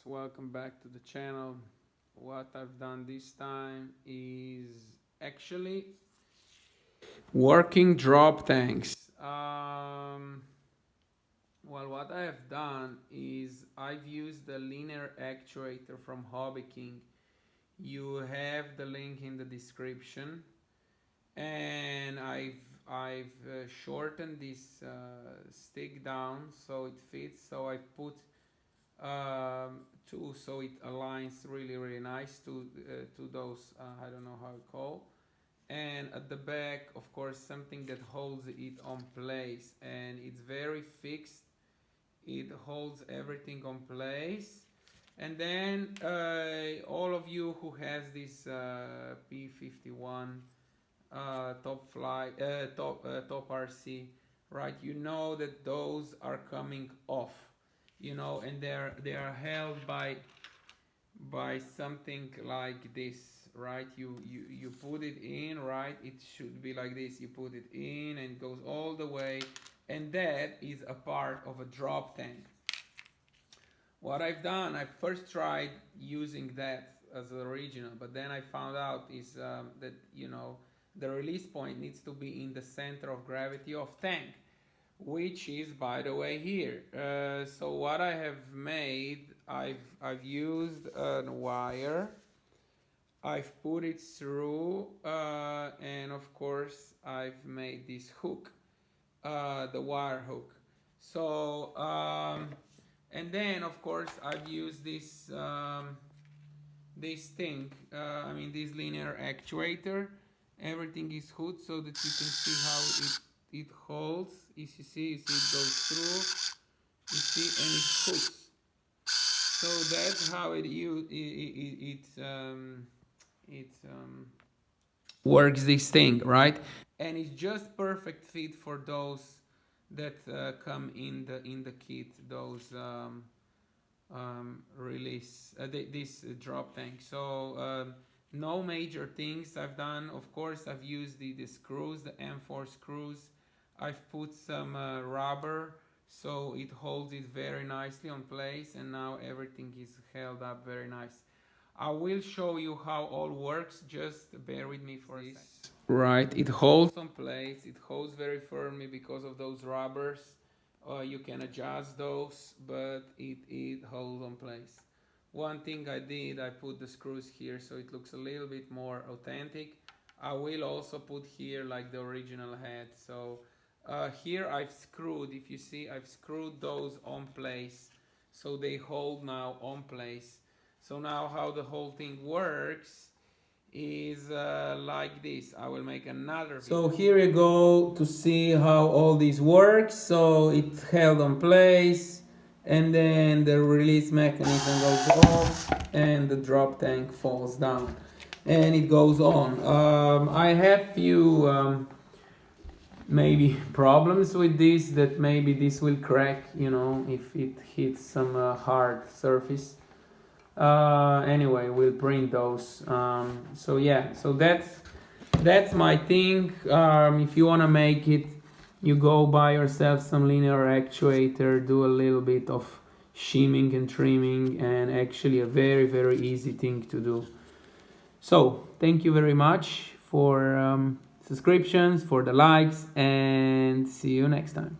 welcome back to the channel. What I've done this time is actually working drop tanks. Well, what I have done is I've used the linear actuator from Hobby King. You have the link in the description, and I've shortened this stick down so it fits. So I've put two, so it aligns really nice to those I don't know how to call. And at the back, of course, something that holds it on place, and it's very fixed. It holds everything on place. And then all of you who has this P51 top RC, right? You know that those are coming off, and they are held by something like this, right? You put it in, right? It should be like this. You put it in and it goes all the way, and that is a part of a drop tank. What I've done, I first tried using that as the original, but then I found out is that the release point needs to be in the center of gravity of tank, which is, by the way, here. So what I have made, I've used a wire. I've put it through, and of course I've made this hook, the wire hook. So and then of course I've used this this thing, this linear actuator. Everything is hooked so that you can see how it holds. You see it goes through. You see, and it hooks. So that's how it works, this thing, right? And it's just perfect fit for those that come in the kit. Those release this drop tank. So no major things I've done. Of course, I've used the screws, the M4 screws. I've put some rubber so it holds it very nicely on place, and now everything is held up very nice. I will show you how all works. Just bear with me for this. Right, it holds on place. It holds very firmly because of those rubbers. You can adjust those, but it holds on place. One thing I did, I put the screws here so it looks a little bit more authentic. I will also put here like the original head. So here I've screwed, if you see, I've screwed those on place so they hold now on place. So now how the whole thing works is like this. I will make another video. So here you go to see how all this works. So it's held on place, and then the release mechanism goes off and the drop tank falls down, and it goes on. I have few maybe problems with this, that maybe this will crack, if it hits some hard surface. Anyway, we'll print those. So yeah, so that's my thing. If you want to make it, you go buy yourself some linear actuator, do a little bit of shimming and trimming, and actually a very easy thing to do. So thank you very much for subscriptions, for the likes, and see you next time.